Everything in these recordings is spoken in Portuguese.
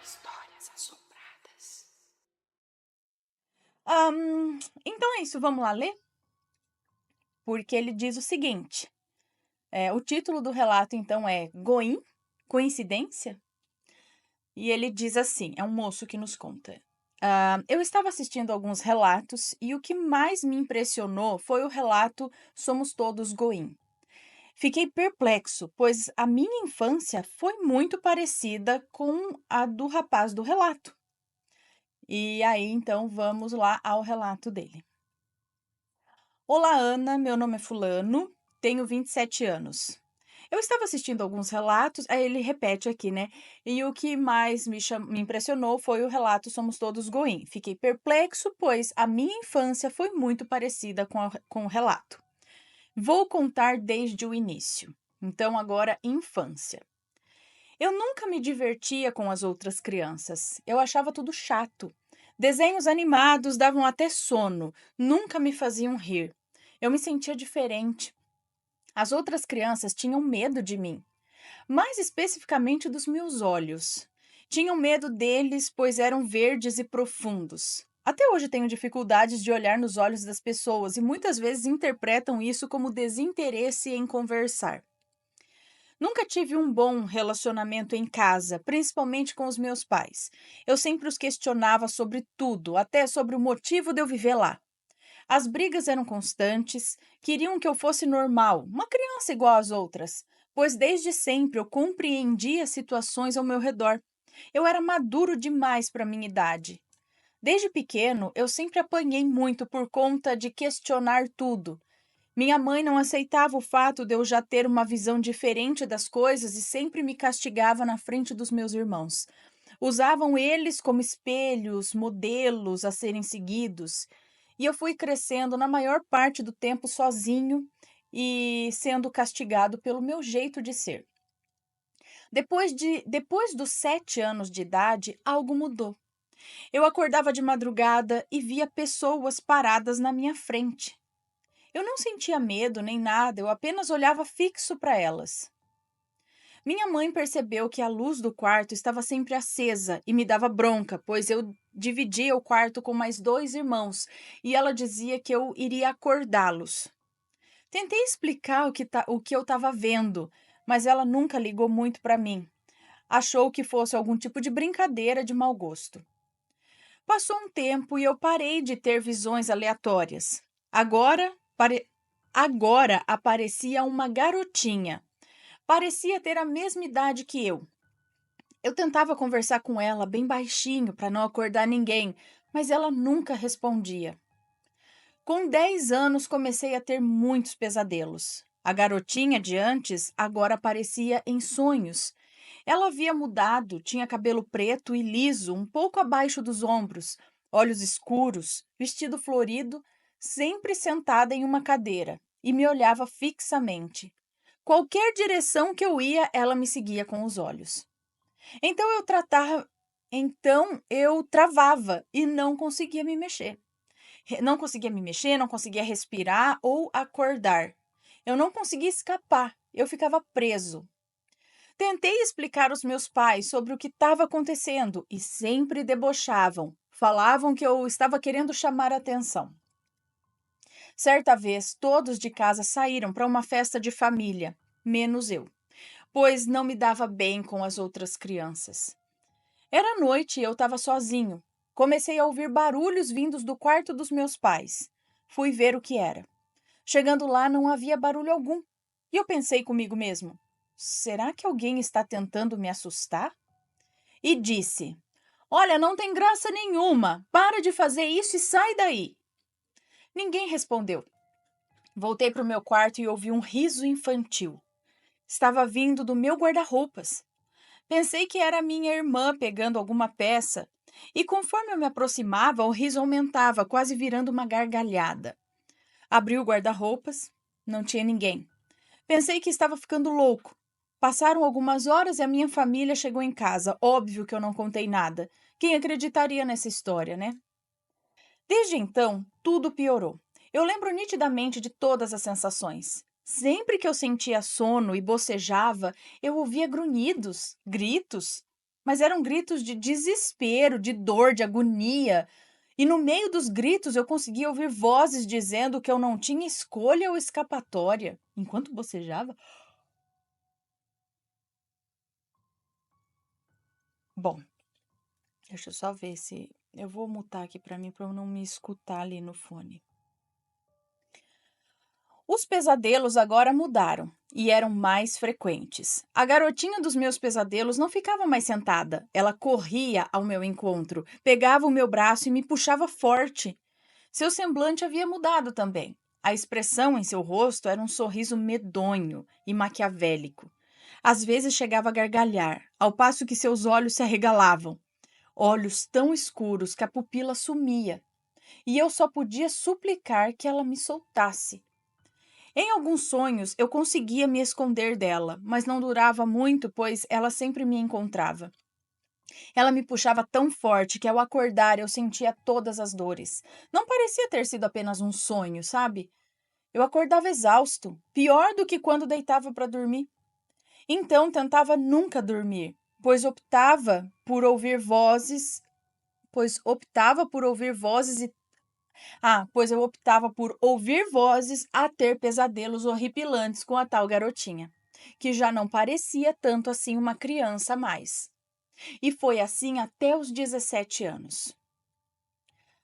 Histórias assombradas. Então é isso, vamos lá ler? Porque ele diz o seguinte: o título do relato, então, é Goim? Coincidência? E ele diz assim: é um moço que nos conta. Eu estava assistindo alguns relatos e o que mais me impressionou foi o relato Somos Todos Goim. Fiquei perplexo, pois a minha infância foi muito parecida com a do rapaz do relato. E aí, então, vamos lá ao relato dele. Olá, Ana, meu nome é Fulano, tenho 27 anos. Eu estava assistindo alguns relatos, aí ele repete aqui, né? E o que mais me impressionou foi o relato Somos Todos Goim. Fiquei perplexo, pois a minha infância foi muito parecida com o relato. Vou contar desde o início. Então, agora, infância. Eu nunca me divertia com as outras crianças. Eu achava tudo chato. Desenhos animados davam até sono, nunca me faziam rir. Eu me sentia diferente. As outras crianças tinham medo de mim, mais especificamente dos meus olhos. Tinham medo deles, pois eram verdes e profundos. Até hoje tenho dificuldades de olhar nos olhos das pessoas e muitas vezes interpretam isso como desinteresse em conversar. Nunca tive um bom relacionamento em casa, principalmente com os meus pais. Eu sempre os questionava sobre tudo, até sobre o motivo de eu viver lá. As brigas eram constantes, queriam que eu fosse normal, uma criança igual às outras, pois desde sempre eu compreendia situações ao meu redor. Eu era maduro demais para minha idade. Desde pequeno, eu sempre apanhei muito por conta de questionar tudo. Minha mãe não aceitava o fato de eu já ter uma visão diferente das coisas e sempre me castigava na frente dos meus irmãos. Usavam eles como espelhos, modelos a serem seguidos. E eu fui crescendo na maior parte do tempo sozinho e sendo castigado pelo meu jeito de ser. Depois dos 7 anos de idade, algo mudou. Eu acordava de madrugada e via pessoas paradas na minha frente. Eu não sentia medo nem nada, eu apenas olhava fixo para elas. Minha mãe percebeu que a luz do quarto estava sempre acesa e me dava bronca, pois eu dividia o quarto com mais 2 irmãos e ela dizia que eu iria acordá-los. Tentei explicar o que eu estava vendo, mas ela nunca ligou muito para mim. Achou que fosse algum tipo de brincadeira de mau gosto. Passou um tempo e eu parei de ter visões aleatórias. Agora aparecia uma garotinha. Parecia ter a mesma idade que eu. Eu tentava conversar com ela bem baixinho para não acordar ninguém, mas ela nunca respondia. Com 10 anos comecei a ter muitos pesadelos. A garotinha de antes agora aparecia em sonhos. Ela havia mudado, tinha cabelo preto e liso, um pouco abaixo dos ombros, olhos escuros, vestido florido, sempre sentada em uma cadeira, e me olhava fixamente. Qualquer direção que eu ia, ela me seguia com os olhos. Então eu travava e não conseguia me mexer. Não conseguia me mexer, não conseguia respirar ou acordar. Eu não conseguia escapar, eu ficava preso. Tentei explicar aos meus pais sobre o que estava acontecendo e sempre debochavam. Falavam que eu estava querendo chamar a atenção. Certa vez, todos de casa saíram para uma festa de família, menos eu, pois não me dava bem com as outras crianças. Era noite e eu estava sozinho. Comecei a ouvir barulhos vindos do quarto dos meus pais. Fui ver o que era. Chegando lá, não havia barulho algum. E eu pensei comigo mesmo: será que alguém está tentando me assustar? E disse: Olha, não tem graça nenhuma. Para de fazer isso e sai daí. Ninguém respondeu. Voltei para o meu quarto e ouvi um riso infantil. Estava vindo do meu guarda-roupas. Pensei que era minha irmã pegando alguma peça. E conforme eu me aproximava, o riso aumentava, quase virando uma gargalhada. Abri o guarda-roupas. Não tinha ninguém. Pensei que estava ficando louco. Passaram algumas horas e a minha família chegou em casa. Óbvio que eu não contei nada. Quem acreditaria nessa história, né? Desde então, tudo piorou. Eu lembro nitidamente de todas as sensações. Sempre que eu sentia sono e bocejava, eu ouvia grunhidos, gritos. Mas eram gritos de desespero, de dor, de agonia. E no meio dos gritos eu conseguia ouvir vozes dizendo que eu não tinha escolha ou escapatória. Enquanto bocejava. Bom, deixa eu só ver se. Eu vou mutar aqui para mim, para eu não me escutar ali no fone. Os pesadelos agora mudaram e eram mais frequentes. A garotinha dos meus pesadelos não ficava mais sentada. Ela corria ao meu encontro, pegava o meu braço e me puxava forte. Seu semblante havia mudado também. A expressão em seu rosto era um sorriso medonho e maquiavélico. Às vezes chegava a gargalhar, ao passo que seus olhos se arregalavam. Olhos tão escuros que a pupila sumia. E eu só podia suplicar que ela me soltasse. Em alguns sonhos eu conseguia me esconder dela, mas não durava muito, pois ela sempre me encontrava. Ela me puxava tão forte que ao acordar eu sentia todas as dores. Não parecia ter sido apenas um sonho, sabe? Eu acordava exausto, pior do que quando deitava para dormir. Então tentava nunca dormir, pois eu optava por ouvir vozes a ter pesadelos horripilantes com a tal garotinha, que já não parecia tanto assim uma criança mais. E foi assim até os 17 anos.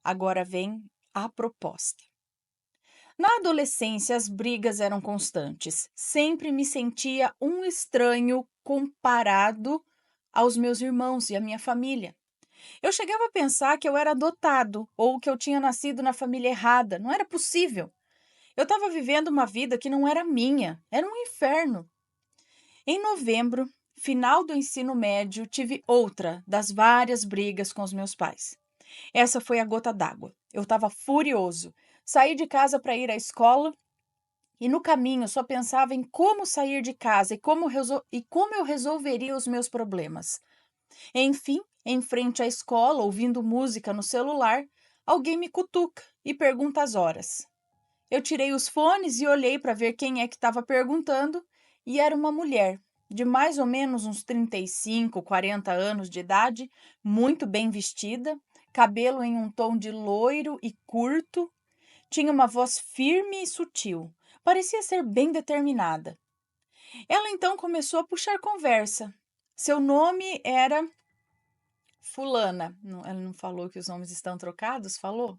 Agora vem a proposta. Na adolescência, as brigas eram constantes. Sempre me sentia um estranho comparado aos meus irmãos e à minha família. Eu chegava a pensar que eu era adotado ou que eu tinha nascido na família errada. Não era possível. Eu estava vivendo uma vida que não era minha. Era um inferno. Em novembro, final do ensino médio, tive outra das várias brigas com os meus pais. Essa foi a gota d'água. Eu estava furioso. Saí de casa para ir à escola e no caminho só pensava em como sair de casa e como eu resolveria os meus problemas. Enfim, em frente à escola, ouvindo música no celular, alguém me cutuca e pergunta as horas. Eu tirei os fones e olhei para ver quem é que estava perguntando, e era uma mulher, de mais ou menos uns 35, 40 anos de idade, muito bem vestida, cabelo em um tom de loiro e curto, tinha uma voz firme e sutil, parecia ser bem determinada. Ela então começou a puxar conversa. Seu nome era Fulana. Ela não falou que os nomes estão trocados? Falou?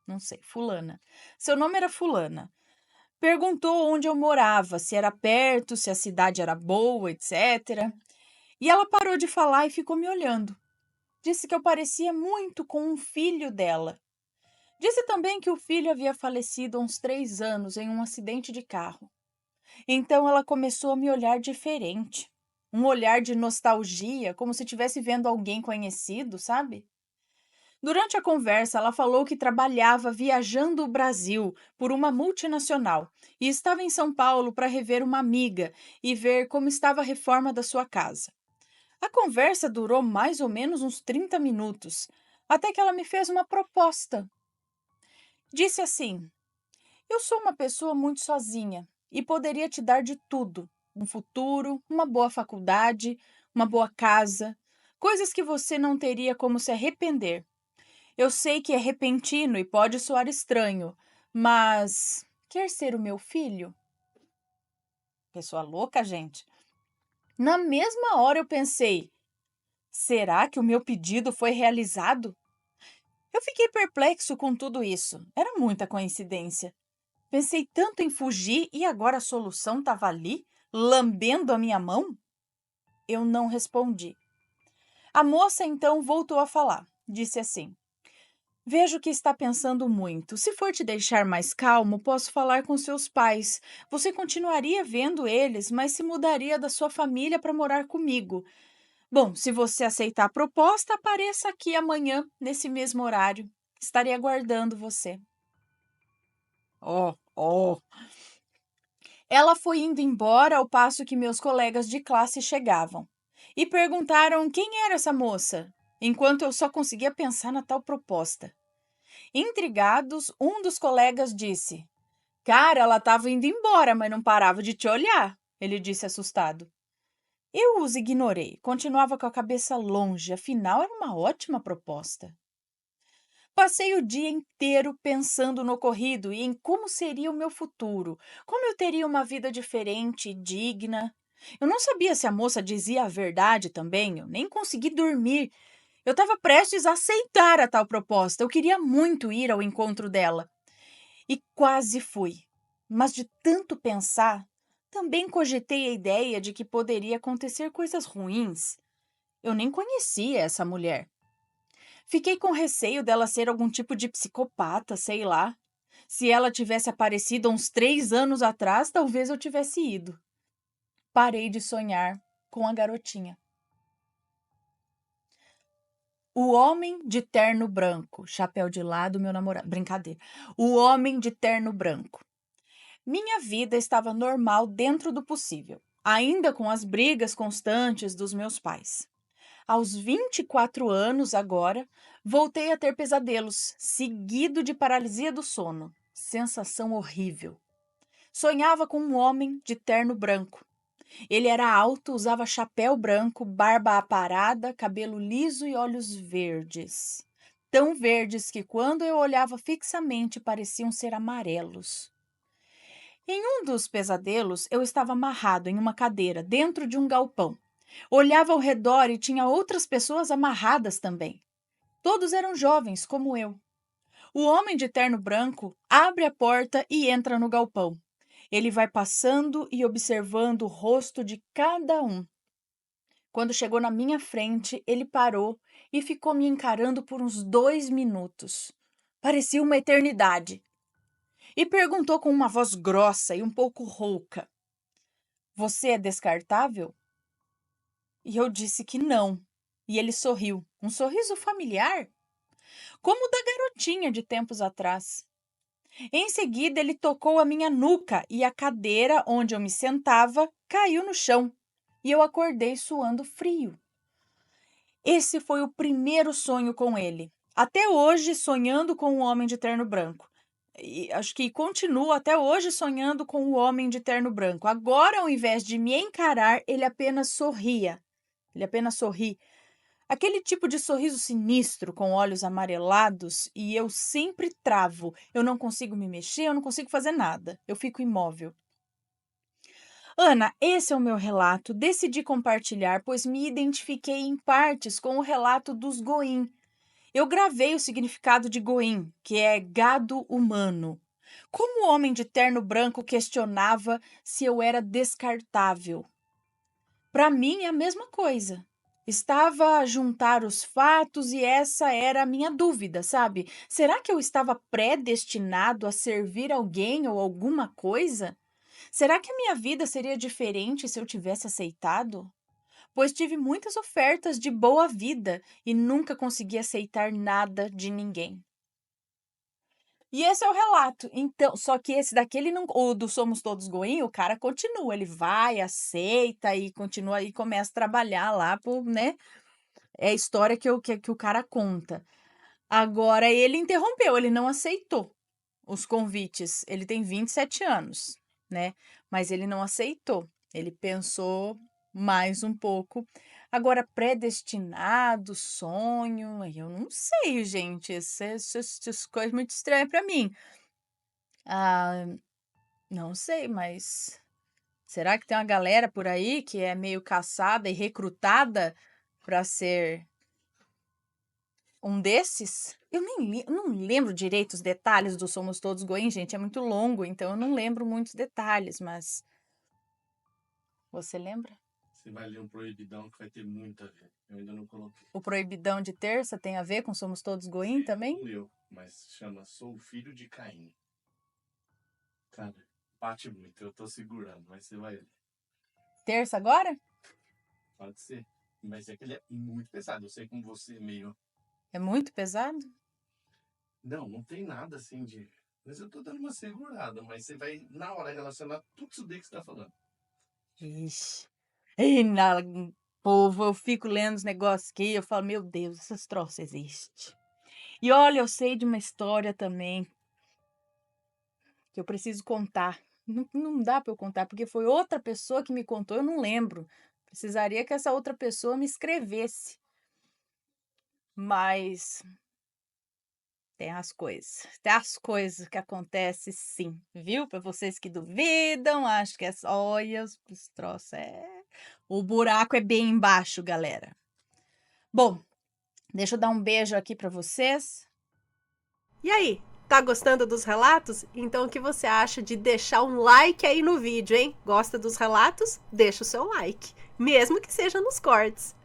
Não sei, Fulana. Seu nome era Fulana. Perguntou onde eu morava, se era perto, se a cidade era boa, etc. E ela parou de falar e ficou me olhando. Disse que eu parecia muito com um filho dela. Disse também que o filho havia falecido há uns 3 anos em um acidente de carro. Então ela começou a me olhar diferente. Um olhar de nostalgia, como se estivesse vendo alguém conhecido, sabe? Durante a conversa, ela falou que trabalhava viajando o Brasil por uma multinacional e estava em São Paulo para rever uma amiga e ver como estava a reforma da sua casa. A conversa durou mais ou menos uns 30 minutos, até que ela me fez uma proposta. Disse assim: Eu sou uma pessoa muito sozinha e poderia te dar de tudo: um futuro, uma boa faculdade, uma boa casa, coisas que você não teria como se arrepender. Eu sei que é repentino e pode soar estranho, mas quer ser o meu filho? Pessoa louca, gente. Na mesma hora eu pensei: será que o meu pedido foi realizado? Eu fiquei perplexo com tudo isso. Era muita coincidência. Pensei tanto em fugir e agora a solução estava ali, lambendo a minha mão? Eu não respondi. A moça então voltou a falar. Disse assim: Vejo que está pensando muito. Se for te deixar mais calmo, posso falar com seus pais. Você continuaria vendo eles, mas se mudaria da sua família para morar comigo. Bom, se você aceitar a proposta, apareça aqui amanhã, nesse mesmo horário. Estarei aguardando você. Oh, oh. Ela foi indo embora ao passo que meus colegas de classe chegavam. E perguntaram quem era essa moça, enquanto eu só conseguia pensar na tal proposta. Intrigados, um dos colegas disse: Cara, ela estava indo embora, mas não parava de te olhar. Ele disse assustado. Eu os ignorei, continuava com a cabeça longe, afinal era uma ótima proposta. Passei o dia inteiro pensando no ocorrido e em como seria o meu futuro, como eu teria uma vida diferente e digna. Eu não sabia se a moça dizia a verdade também, eu nem consegui dormir. Eu estava prestes a aceitar a tal proposta, eu queria muito ir ao encontro dela. E quase fui. Mas de tanto pensar, também cogitei a ideia de que poderia acontecer coisas ruins. Eu nem conhecia essa mulher. Fiquei com receio dela ser algum tipo de psicopata, sei lá. Se ela tivesse aparecido há uns 3 anos atrás, talvez eu tivesse ido. Parei de sonhar com a garotinha. O homem de terno branco. Chapéu de lado, meu namorado. Brincadeira. O homem de terno branco. Minha vida estava normal dentro do possível, ainda com as brigas constantes dos meus pais. Aos 24 anos, agora, voltei a ter pesadelos, seguido de paralisia do sono. Sensação horrível. Sonhava com um homem de terno branco. Ele era alto, usava chapéu branco, barba aparada, cabelo liso e olhos verdes. Tão verdes que, quando eu olhava fixamente, pareciam ser amarelos. Em um dos pesadelos, eu estava amarrado em uma cadeira dentro de um galpão. Olhava ao redor e tinha outras pessoas amarradas também. Todos eram jovens, como eu. O homem de terno branco abre a porta e entra no galpão. Ele vai passando e observando o rosto de cada um. Quando chegou na minha frente, ele parou e ficou me encarando por uns 2 minutos. Parecia uma eternidade. E perguntou com uma voz grossa e um pouco rouca: Você é descartável? E eu disse que não. E ele sorriu, um sorriso familiar, como o da garotinha de tempos atrás. Em seguida, ele tocou a minha nuca e a cadeira onde eu me sentava caiu no chão. E eu acordei suando frio. Esse foi o primeiro sonho com ele. Até hoje, sonhando com o homem de terno branco. E acho que continuo até hoje sonhando com o homem de terno branco. Agora, ao invés de me encarar, ele apenas sorria. Ele apenas sorri. Aquele tipo de sorriso sinistro, com olhos amarelados, e eu sempre travo. Eu não consigo me mexer, eu não consigo fazer nada. Eu fico imóvel. Ana, esse é o meu relato. Decidi compartilhar, pois me identifiquei em partes com o relato dos Goim. Eu gravei o significado de Goim, que é gado humano. Como o homem de terno branco questionava se eu era descartável. Para mim é a mesma coisa. Estava a juntar os fatos e essa era a minha dúvida, sabe? Será que eu estava predestinado a servir alguém ou alguma coisa? Será que a minha vida seria diferente se eu tivesse aceitado? Pois tive muitas ofertas de boa vida e nunca consegui aceitar nada de ninguém. E esse é o relato. Então, só que esse daqui, ele não, o do Somos Todos Goim, o cara continua, ele vai, aceita e continua e começa a trabalhar lá, né? É a história que o cara conta. Agora, ele interrompeu, ele não aceitou os convites. Ele tem 27 anos, né? Mas ele não aceitou. Ele pensou mais um pouco. Agora, predestinado, sonho, aí eu não sei, gente. Essas coisas muito estranhas para mim. Ah, não sei, mas será que tem uma galera por aí que é meio caçada e recrutada para ser um desses? Eu não lembro direito os detalhes do Somos Todos Goim, gente, é muito longo, então eu não lembro muitos detalhes, mas você lembra? Você vai ler um Proibidão que vai ter muito a ver. Eu ainda não coloquei. O Proibidão de Terça tem a ver com Somos Todos Goim Sim, também? não leu, mas chama Sou Filho de Caim. Cara, bate muito, eu tô segurando, mas você vai ler. Terça agora? Pode ser. Mas é que ele é muito pesado. Eu sei como você é meio. É muito pesado? Não tem nada assim de. Mas eu tô dando uma segurada, mas você vai, na hora, relacionar tudo isso daí que você tá falando. Ixi. E na povo, eu fico lendo os negócios aqui, eu falo, meu Deus, essas troças existem. E olha, eu sei de uma história também que eu preciso contar. Não dá para eu contar, porque foi outra pessoa que me contou, eu não lembro. Precisaria que essa outra pessoa me escrevesse. Mas tem as coisas que acontecem sim, viu? Para vocês que duvidam, acho que olha, os troços o buraco é bem embaixo, galera. Bom, deixa eu dar um beijo aqui para vocês. E aí, tá gostando dos relatos? Então o que você acha de deixar um like aí no vídeo, hein? Gosta dos relatos? Deixa o seu like, mesmo que seja nos cortes.